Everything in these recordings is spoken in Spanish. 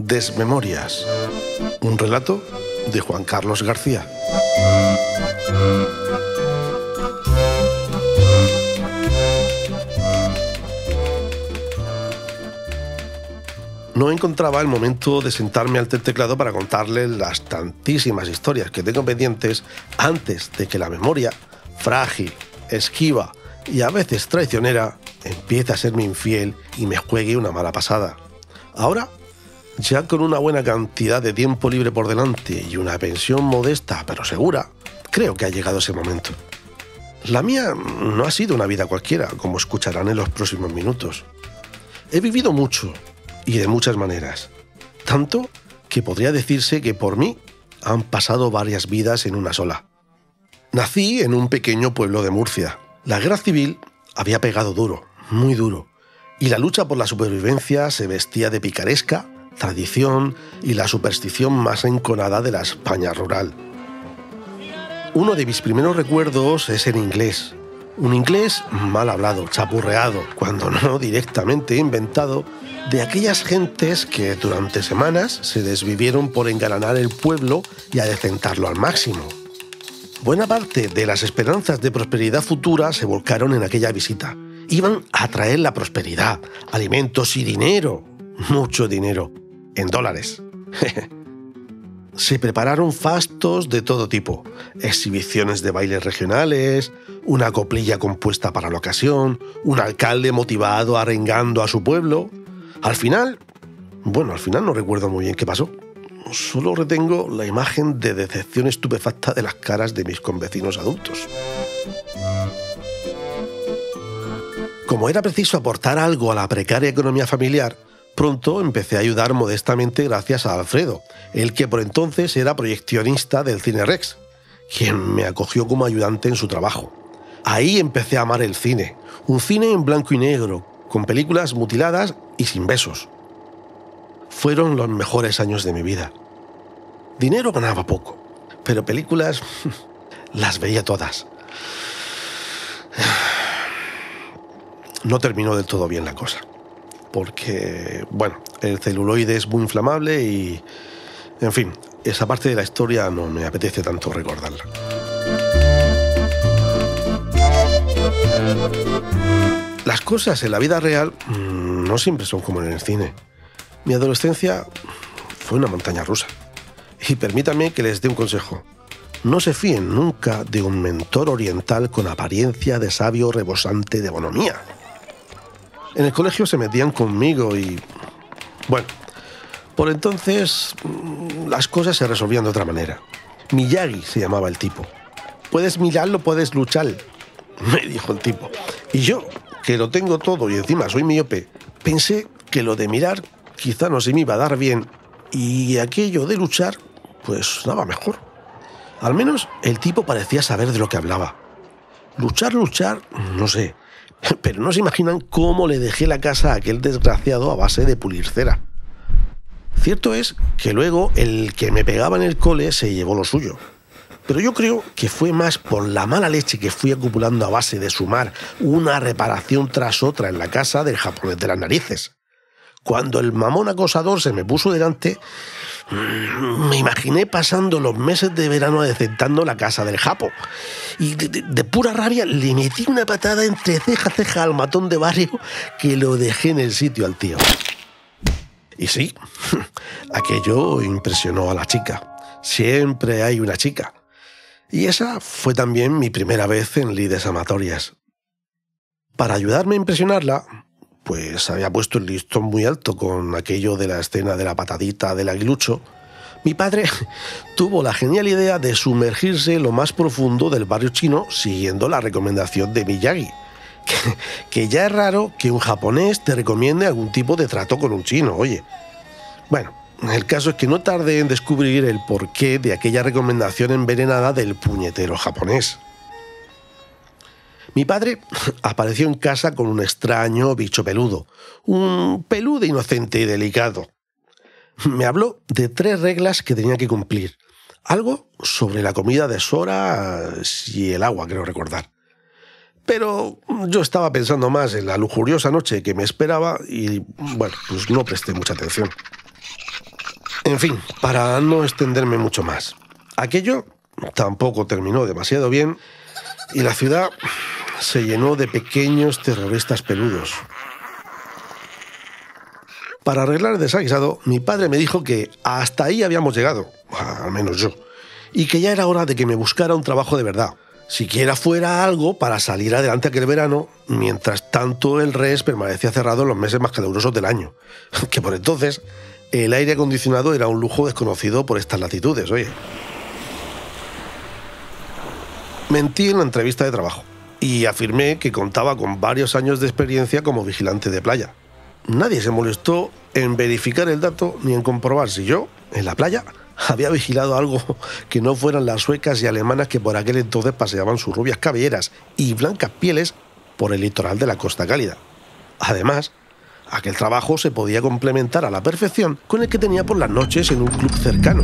Desmemorias, un relato de Juan Carlos García. No encontraba el momento de sentarme al teclado para contarles las tantísimas historias que tengo pendientes antes de que la memoria, frágil, esquiva y a veces traicionera, empiece a serme infiel y me juegue una mala pasada. Ahora, ya con una buena cantidad de tiempo libre por delante y una pensión modesta pero segura, creo que ha llegado ese momento. La mía no ha sido una vida cualquiera, como escucharán en los próximos minutos. He vivido mucho y de muchas maneras, tanto que podría decirse que por mí han pasado varias vidas en una sola. Nací en un pequeño pueblo de Murcia. La guerra civil había pegado duro, muy duro, y la lucha por la supervivencia se vestía de picaresca, tradición y la superstición más enconada de la España rural. Uno de mis primeros recuerdos es en inglés. Un inglés mal hablado, chapurreado, cuando no directamente inventado, de aquellas gentes que durante semanas se desvivieron por engalanar el pueblo y adecentarlo al máximo. Buena parte de las esperanzas de prosperidad futura se volcaron en aquella visita. Iban a traer la prosperidad, alimentos y dinero, mucho dinero, en dólares. Se prepararon fastos de todo tipo, exhibiciones de bailes regionales, una coplilla compuesta para la ocasión, un alcalde motivado arengando a su pueblo. Al final no recuerdo muy bien qué pasó. Solo retengo la imagen de decepción estupefacta de las caras de mis convecinos adultos. Como era preciso aportar algo a la precaria economía familiar, pronto empecé a ayudar modestamente gracias a Alfredo, el que por entonces era proyeccionista del Cine Rex, quien me acogió como ayudante en su trabajo. Ahí empecé a amar el cine, un cine en blanco y negro, con películas mutiladas y sin besos. Fueron los mejores años de mi vida. Dinero ganaba poco, pero películas las veía todas. No terminó del todo bien la cosa, porque, el celuloide es muy inflamable y, en fin, esa parte de la historia no me apetece tanto recordarla. Las cosas en la vida real no siempre son como en el cine. Mi adolescencia fue una montaña rusa. Y permítanme que les dé un consejo. No se fíen nunca de un mentor oriental con apariencia de sabio rebosante de bonomía. En el colegio se metían conmigo y... por entonces las cosas se resolvían de otra manera. Miyagi se llamaba el tipo. Puedes mirarlo, puedes luchar, me dijo el tipo. Y yo, que lo tengo todo y encima soy miope, pensé que lo de mirar quizá no se me iba a dar bien y aquello de luchar, pues daba mejor. Al menos el tipo parecía saber de lo que hablaba. Luchar, no sé, pero no se imaginan cómo le dejé la casa a aquel desgraciado a base de pulir cera. Cierto es que luego el que me pegaba en el cole se llevó lo suyo. Pero yo creo que fue más por la mala leche que fui acumulando a base de sumar una reparación tras otra en la casa del japonés de las narices. Cuando el mamón acosador se me puso delante, me imaginé pasando los meses de verano adecentando la casa del japo. Y de pura rabia le metí una patada entre ceja a ceja al matón de barrio que lo dejé en el sitio al tío. Y sí, aquello impresionó a la chica. Siempre hay una chica. Y esa fue también mi primera vez en lides amatorias. Para ayudarme a impresionarla, pues había puesto el listón muy alto con aquello de la escena de la patadita del aguilucho. Mi padre tuvo la genial idea de sumergirse en lo más profundo del barrio chino siguiendo la recomendación de Miyagi. Que ya es raro que un japonés te recomiende algún tipo de trato con un chino, oye. El caso es que no tardé en descubrir el porqué de aquella recomendación envenenada del puñetero japonés. Mi padre apareció en casa con un extraño bicho peludo, un peludo inocente y delicado. Me habló de 3 reglas que tenía que cumplir. Algo sobre la comida de horas y el agua, creo recordar. Pero yo estaba pensando más en la lujuriosa noche que me esperaba y, no presté mucha atención. En fin, para no extenderme mucho más, aquello tampoco terminó demasiado bien y la ciudad se llenó de pequeños terroristas peludos. Para arreglar el desaguisado, mi padre me dijo que hasta ahí habíamos llegado, al menos yo, y que ya era hora de que me buscara un trabajo de verdad, siquiera fuera algo para salir adelante aquel verano, mientras tanto el RES permanecía cerrado en los meses más calurosos del año, que por entonces el aire acondicionado era un lujo desconocido por estas latitudes, oye. Mentí en la entrevista de trabajo y afirmé que contaba con varios años de experiencia como vigilante de playa. Nadie se molestó en verificar el dato ni en comprobar si yo, en la playa, había vigilado algo que no fueran las suecas y alemanas que por aquel entonces paseaban sus rubias cabelleras y blancas pieles por el litoral de la Costa Cálida. Además, aquel trabajo se podía complementar a la perfección con el que tenía por las noches en un club cercano.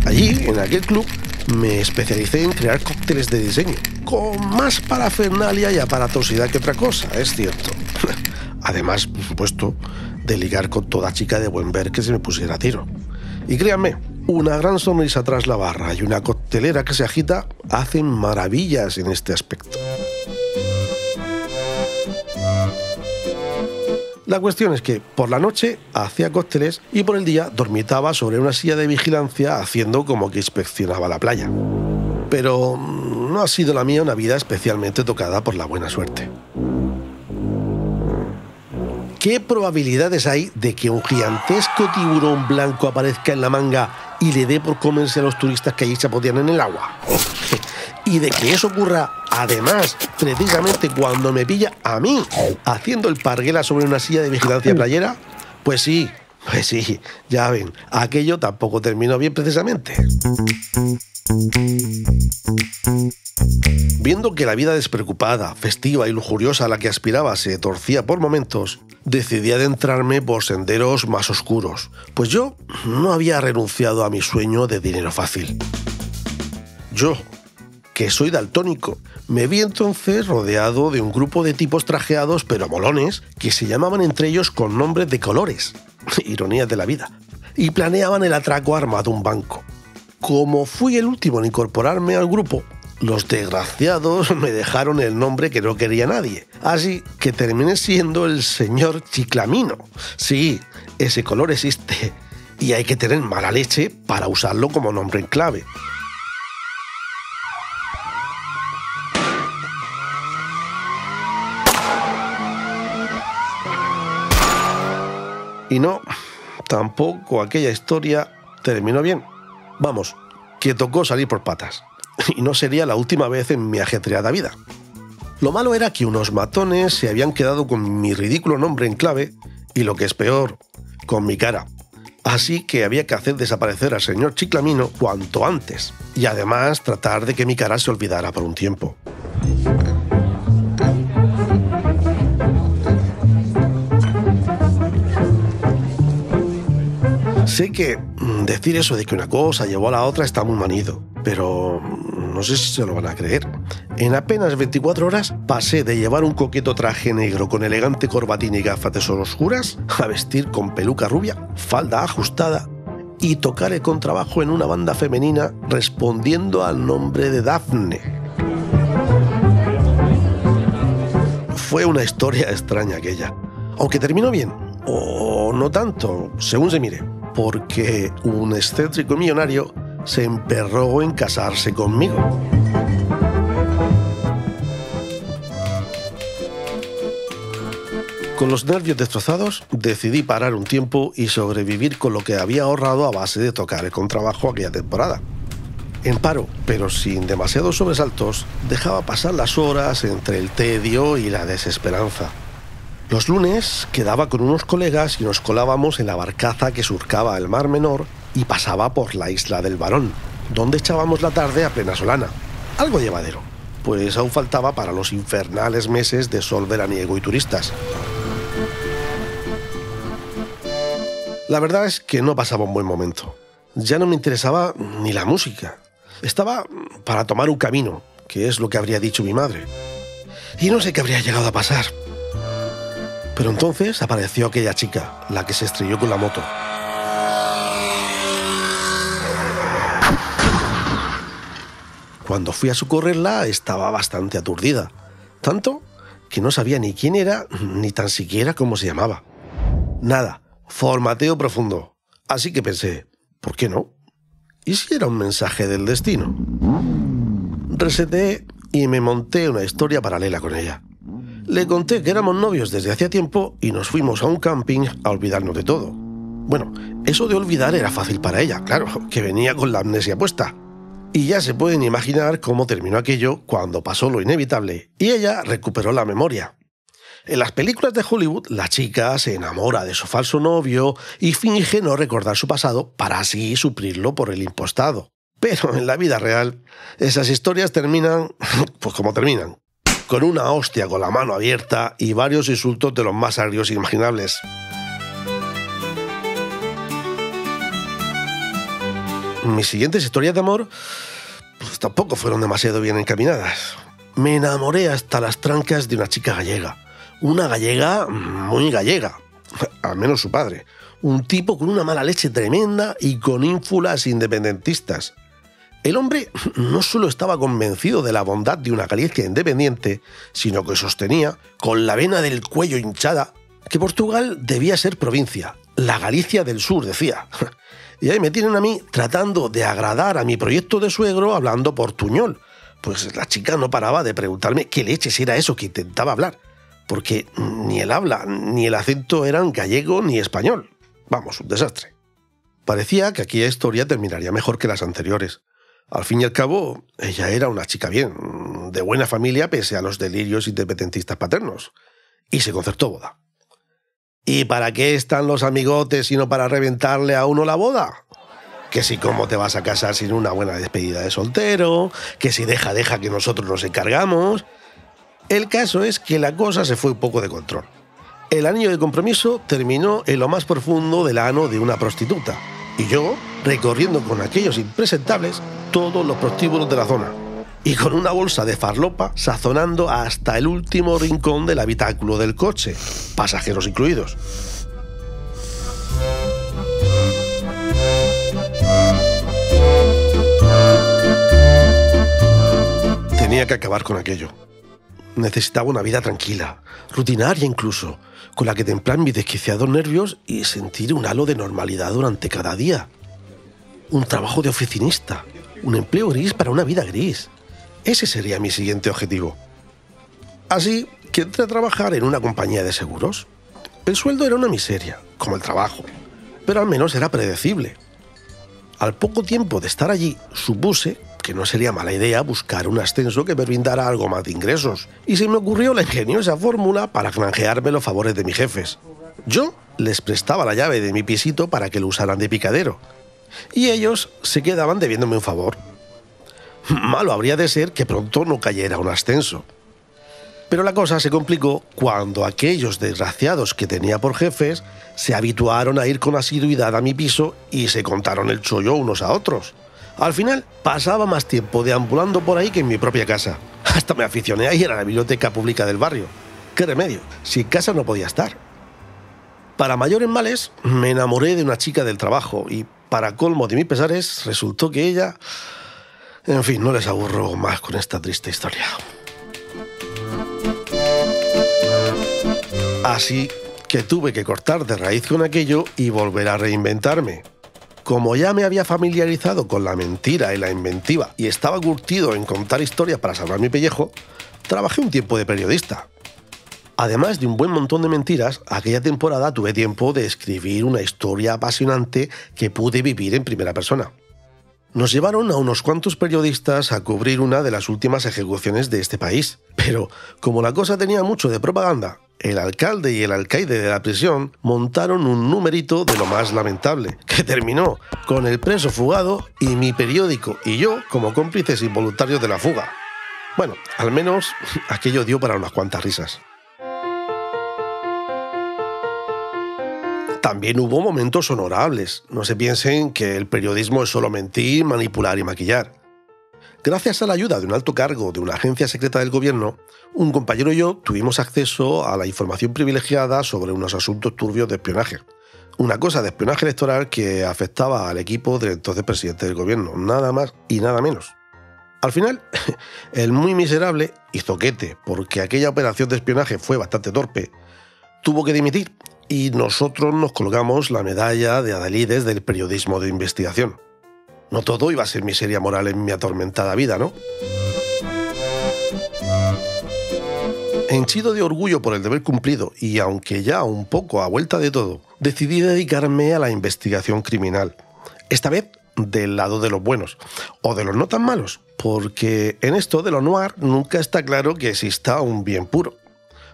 Allí, en aquel club, me especialicé en crear cócteles de diseño, con más parafernalia y aparatosidad que otra cosa, es cierto. Además, por supuesto, de ligar con toda chica de buen ver que se me pusiera a tiro. Y créanme, una gran sonrisa tras la barra y una coctelera que se agita hacen maravillas en este aspecto. La cuestión es que por la noche hacía cócteles y por el día dormitaba sobre una silla de vigilancia haciendo como que inspeccionaba la playa. Pero no ha sido la mía una vida especialmente tocada por la buena suerte. ¿Qué probabilidades hay de que un gigantesco tiburón blanco aparezca en la manga y le dé por comerse a los turistas que allí chapotean en el agua? Y de que eso ocurra, además, precisamente cuando me pilla a mí haciendo el parguela sobre una silla de vigilancia playera, pues sí, ya ven, aquello tampoco terminó bien precisamente. Viendo que la vida despreocupada, festiva y lujuriosa a la que aspiraba se torcía por momentos, decidí adentrarme por senderos más oscuros, pues yo no había renunciado a mi sueño de dinero fácil. Yo, que soy daltónico, me vi entonces rodeado de un grupo de tipos trajeados pero molones que se llamaban entre ellos con nombres de colores, ironías de la vida, y planeaban el atraco armado a un banco. Como fui el último en incorporarme al grupo, los desgraciados me dejaron el nombre que no quería nadie, así que terminé siendo el señor Chiclamino. Sí, ese color existe y hay que tener mala leche para usarlo como nombre en clave. Y no, tampoco aquella historia terminó bien. Vamos, que tocó salir por patas. Y no sería la última vez en mi ajetreada vida. Lo malo era que unos matones se habían quedado con mi ridículo nombre en clave y, lo que es peor, con mi cara. Así que había que hacer desaparecer al señor Chiclamino cuanto antes y además tratar de que mi cara se olvidara por un tiempo. Sé que decir eso de que una cosa llevó a la otra está muy manido, pero no sé si se lo van a creer. En apenas 24 horas pasé de llevar un coqueto traje negro con elegante corbatín y gafas de sol oscuras a vestir con peluca rubia, falda ajustada y tocar el contrabajo en una banda femenina respondiendo al nombre de Dafne. Fue una historia extraña aquella, aunque terminó bien, o no tanto, según se mire, porque un excéntrico millonario se emperró en casarse conmigo. Con los nervios destrozados, decidí parar un tiempo y sobrevivir con lo que había ahorrado a base de tocar el contrabajo aquella temporada. En paro, pero sin demasiados sobresaltos, dejaba pasar las horas entre el tedio y la desesperanza. Los lunes quedaba con unos colegas y nos colábamos en la barcaza que surcaba el Mar Menor y pasaba por la Isla del Barón, donde echábamos la tarde a plena solana. Algo llevadero, pues aún faltaba para los infernales meses de sol veraniego y turistas. La verdad es que no pasaba un buen momento. Ya no me interesaba ni la música. Estaba para tomar un camino, que es lo que habría dicho mi madre. Y no sé qué habría llegado a pasar. Pero entonces apareció aquella chica, la que se estrelló con la moto. Cuando fui a socorrerla estaba bastante aturdida, tanto que no sabía ni quién era ni tan siquiera cómo se llamaba. Nada, formateo profundo. Así que pensé, ¿por qué no? ¿Y si era un mensaje del destino? Reseteé y me monté una historia paralela con ella. Le conté que éramos novios desde hacía tiempo y nos fuimos a un camping a olvidarnos de todo. Bueno, eso de olvidar era fácil para ella, claro, que venía con la amnesia puesta. Y ya se pueden imaginar cómo terminó aquello cuando pasó lo inevitable y ella recuperó la memoria. En las películas de Hollywood, la chica se enamora de su falso novio y finge no recordar su pasado para así suplirlo por el impostado. Pero en la vida real, esas historias terminan, pues como terminan, con una hostia con la mano abierta y varios insultos de los más agrios imaginables. Mis siguientes historias de amor pues tampoco fueron demasiado bien encaminadas. Me enamoré hasta las trancas de una chica gallega. Una gallega muy gallega, al menos su padre. Un tipo con una mala leche tremenda y con ínfulas independentistas. El hombre no solo estaba convencido de la bondad de una Galicia independiente, sino que sostenía, con la vena del cuello hinchada, que Portugal debía ser provincia. La Galicia del Sur, decía. Y ahí me tienen a mí tratando de agradar a mi proyecto de suegro hablando portuñol. Pues la chica no paraba de preguntarme qué leches era eso que intentaba hablar, porque ni el habla ni el acento eran gallego ni español. Vamos, un desastre. Parecía que aquella historia terminaría mejor que las anteriores. Al fin y al cabo, ella era una chica bien, de buena familia pese a los delirios independentistas paternos. Y se concertó boda. ¿Y para qué están los amigotes sino para reventarle a uno la boda? Que si cómo te vas a casar sin una buena despedida de soltero, que si deja que nosotros nos encargamos. El caso es que la cosa se fue un poco de control. El anillo de compromiso terminó en lo más profundo del ano de una prostituta. Y yo, recorriendo con aquellos impresentables todos los prostíbulos de la zona. Y con una bolsa de farlopa sazonando hasta el último rincón del habitáculo del coche, pasajeros incluidos. Tenía que acabar con aquello. Necesitaba una vida tranquila, rutinaria incluso, con la que templar mis desquiciados nervios y sentir un halo de normalidad durante cada día. Un trabajo de oficinista, un empleo gris para una vida gris. Ese sería mi siguiente objetivo. Así que entré a trabajar en una compañía de seguros. El sueldo era una miseria, como el trabajo, pero al menos era predecible. Al poco tiempo de estar allí, supuse que no sería mala idea buscar un ascenso que me brindara algo más de ingresos, y se me ocurrió la ingeniosa fórmula para granjearme los favores de mis jefes. Yo les prestaba la llave de mi pisito para que lo usaran de picadero, y ellos se quedaban debiéndome un favor. Malo habría de ser que pronto no cayera un ascenso. Pero la cosa se complicó cuando aquellos desgraciados que tenía por jefes se habituaron a ir con asiduidad a mi piso y se contaron el chollo unos a otros. Al final, pasaba más tiempo deambulando por ahí que en mi propia casa. Hasta me aficioné a ir a la biblioteca pública del barrio. ¿Qué remedio? Si en casa no podía estar. Para mayores males, me enamoré de una chica del trabajo y, para colmo de mis pesares, resultó que ella... En fin, no les aburro más con esta triste historia. Así que tuve que cortar de raíz con aquello y volver a reinventarme. Como ya me había familiarizado con la mentira y la inventiva y estaba curtido en contar historias para salvar mi pellejo, trabajé un tiempo de periodista. Además de un buen montón de mentiras, aquella temporada tuve tiempo de escribir una historia apasionante que pude vivir en primera persona. Nos llevaron a unos cuantos periodistas a cubrir una de las últimas ejecuciones de este país, pero como la cosa tenía mucho de propaganda, el alcalde y el alcaide de la prisión montaron un numerito de lo más lamentable, que terminó con el preso fugado y mi periódico y yo como cómplices involuntarios de la fuga. Bueno, al menos aquello dio para unas cuantas risas. También hubo momentos honorables. No se piensen que el periodismo es solo mentir, manipular y maquillar. Gracias a la ayuda de un alto cargo de una agencia secreta del gobierno, un compañero y yo tuvimos acceso a la información privilegiada sobre unos asuntos turbios de espionaje. Una cosa de espionaje electoral que afectaba al equipo del entonces presidente del gobierno, nada más y nada menos. Al final, el muy miserable y zoquete, porque aquella operación de espionaje fue bastante torpe, tuvo que dimitir y nosotros nos colgamos la medalla de adalides del periodismo de investigación. No todo iba a ser miseria moral en mi atormentada vida, ¿no? Henchido de orgullo por el deber cumplido y aunque ya un poco a vuelta de todo, decidí dedicarme a la investigación criminal. Esta vez del lado de los buenos, o de los no tan malos, porque en esto de lo noir nunca está claro que exista un bien puro.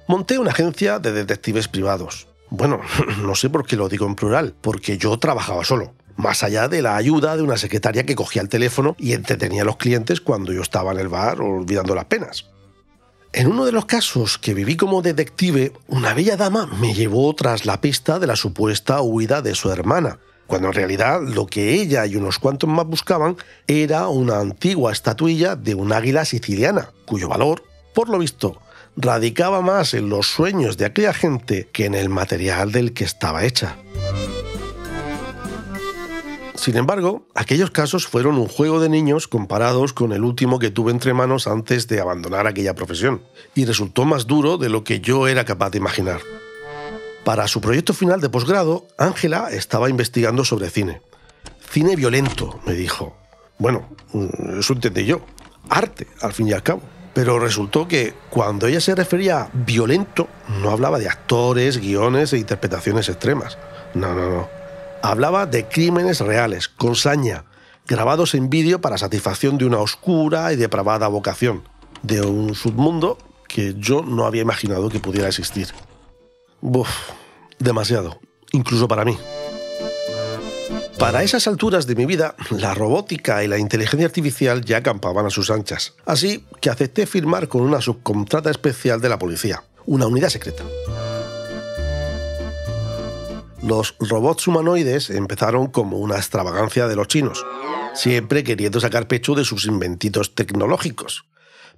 Monté una agencia de detectives privados. Bueno, no sé por qué lo digo en plural, porque yo trabajaba solo, más allá de la ayuda de una secretaria que cogía el teléfono y entretenía a los clientes cuando yo estaba en el bar olvidando las penas. En uno de los casos que viví como detective, una bella dama me llevó tras la pista de la supuesta huida de su hermana, cuando en realidad lo que ella y unos cuantos más buscaban era una antigua estatuilla de un águila siciliana, cuyo valor, por lo visto, radicaba más en los sueños de aquella gente que en el material del que estaba hecha. Sin embargo, aquellos casos fueron un juego de niños comparados con el último que tuve entre manos antes de abandonar aquella profesión, y resultó más duro de lo que yo era capaz de imaginar. Para su proyecto final de posgrado, Ángela estaba investigando sobre cine. Cine violento, me dijo. Bueno, eso entendí yo. Arte, al fin y al cabo. Pero resultó que cuando ella se refería a violento, no hablaba de actores, guiones e interpretaciones extremas. No. Hablaba de crímenes reales, con saña, grabados en vídeo para satisfacción de una oscura y depravada vocación, de un submundo que yo no había imaginado que pudiera existir. Demasiado, incluso para mí. Para esas alturas de mi vida, la robótica y la inteligencia artificial ya acampaban a sus anchas, así que acepté firmar con una subcontrata especial de la policía, una unidad secreta. Los robots humanoides empezaron como una extravagancia de los chinos, siempre queriendo sacar pecho de sus inventitos tecnológicos.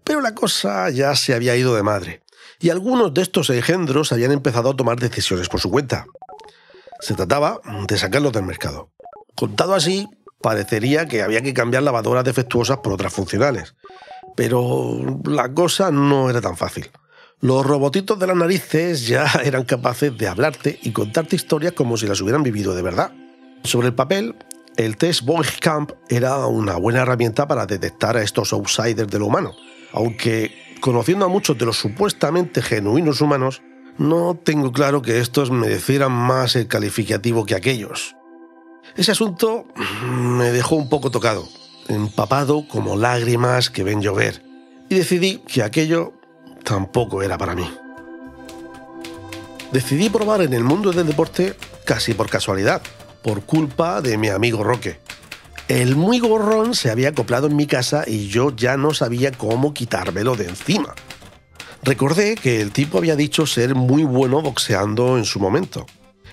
Pero la cosa ya se había ido de madre, y algunos de estos engendros habían empezado a tomar decisiones por su cuenta. Se trataba de sacarlos del mercado. Contado así, parecería que había que cambiar lavadoras defectuosas por otras funcionales. Pero la cosa no era tan fácil. Los robotitos de las narices ya eran capaces de hablarte y contarte historias como si las hubieran vivido de verdad. Sobre el papel, el test Bootcamp era una buena herramienta para detectar a estos outsiders de lo humano, aunque, conociendo a muchos de los supuestamente genuinos humanos, no tengo claro que estos merecieran más el calificativo que aquellos. Ese asunto me dejó un poco tocado, empapado como lágrimas que ven llover, y decidí que aquello tampoco era para mí. Decidí probar en el mundo del deporte casi por casualidad, por culpa de mi amigo Roque. El muy gorrón se había acoplado en mi casa y yo ya no sabía cómo quitármelo de encima. Recordé que el tipo había dicho ser muy bueno boxeando en su momento,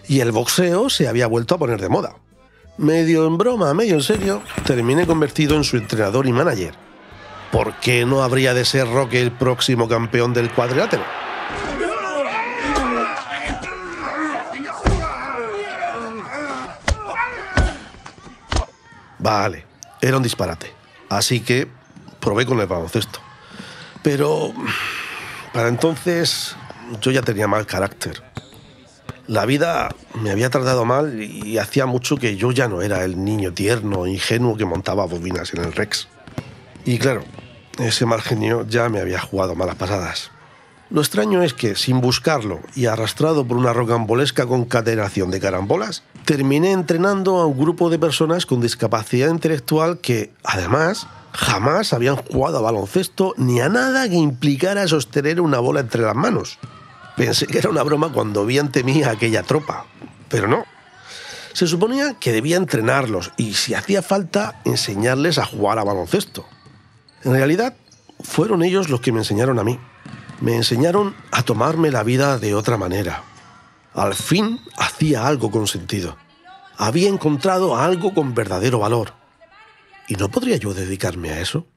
y el boxeo se había vuelto a poner de moda. Medio en broma, medio en serio, terminé convertido en su entrenador y manager. ¿Por qué no habría de ser Roque el próximo campeón del cuadrilátero? Vale, era un disparate. Así que probé con el baloncesto. Pero para entonces yo ya tenía mal carácter. La vida me había tratado mal y hacía mucho que yo ya no era el niño tierno, ingenuo que montaba bobinas en el Rex. Y claro, ese mal genio ya me había jugado malas pasadas. Lo extraño es que, sin buscarlo y arrastrado por una rocambolesca concatenación de carambolas, terminé entrenando a un grupo de personas con discapacidad intelectual que, además, jamás habían jugado a baloncesto ni a nada que implicara sostener una bola entre las manos. Pensé que era una broma cuando vi ante mí a aquella tropa, pero no. Se suponía que debía entrenarlos y, si hacía falta, enseñarles a jugar a baloncesto. En realidad, fueron ellos los que me enseñaron a mí. Me enseñaron a tomarme la vida de otra manera. Al fin hacía algo con sentido. Había encontrado algo con verdadero valor. ¿Y no podría yo dedicarme a eso?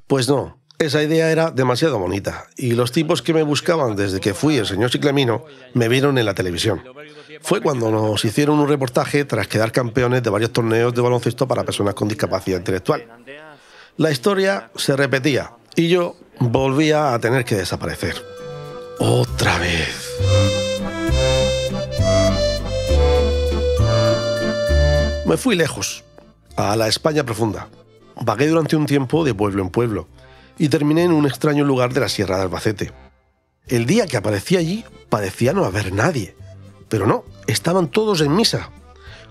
Pues no, esa idea era demasiado bonita y los tipos que me buscaban desde que fui el señor Chiclamino me vieron en la televisión. Fue cuando nos hicieron un reportaje tras quedar campeones de varios torneos de baloncesto para personas con discapacidad intelectual. La historia se repetía y yo volvía a tener que desaparecer. Otra vez. Me fui lejos, a la España profunda. Vagué durante un tiempo de pueblo en pueblo y terminé en un extraño lugar de la Sierra de Albacete. El día que aparecí allí parecía no haber nadie, pero no, estaban todos en misa.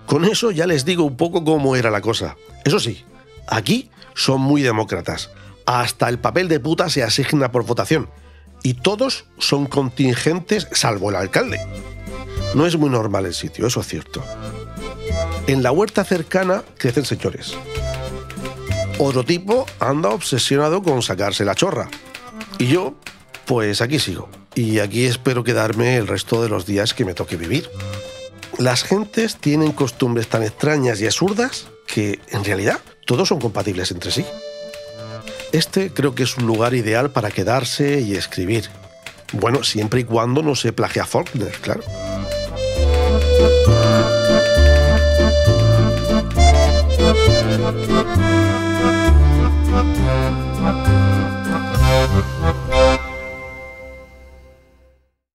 Con eso ya les digo un poco cómo era la cosa. Eso sí, aquí son muy demócratas. Hasta el papel de puta se asigna por votación y todos son contingentes salvo el alcalde. No es muy normal el sitio, eso es cierto. En la huerta cercana crecen señores. Otro tipo anda obsesionado con sacarse la chorra. Y yo, pues aquí sigo. Y aquí espero quedarme el resto de los días que me toque vivir. Las gentes tienen costumbres tan extrañas y absurdas que, en realidad, todos son compatibles entre sí. Este creo que es un lugar ideal para quedarse y escribir. Bueno, siempre y cuando no se plagie a Faulkner, claro.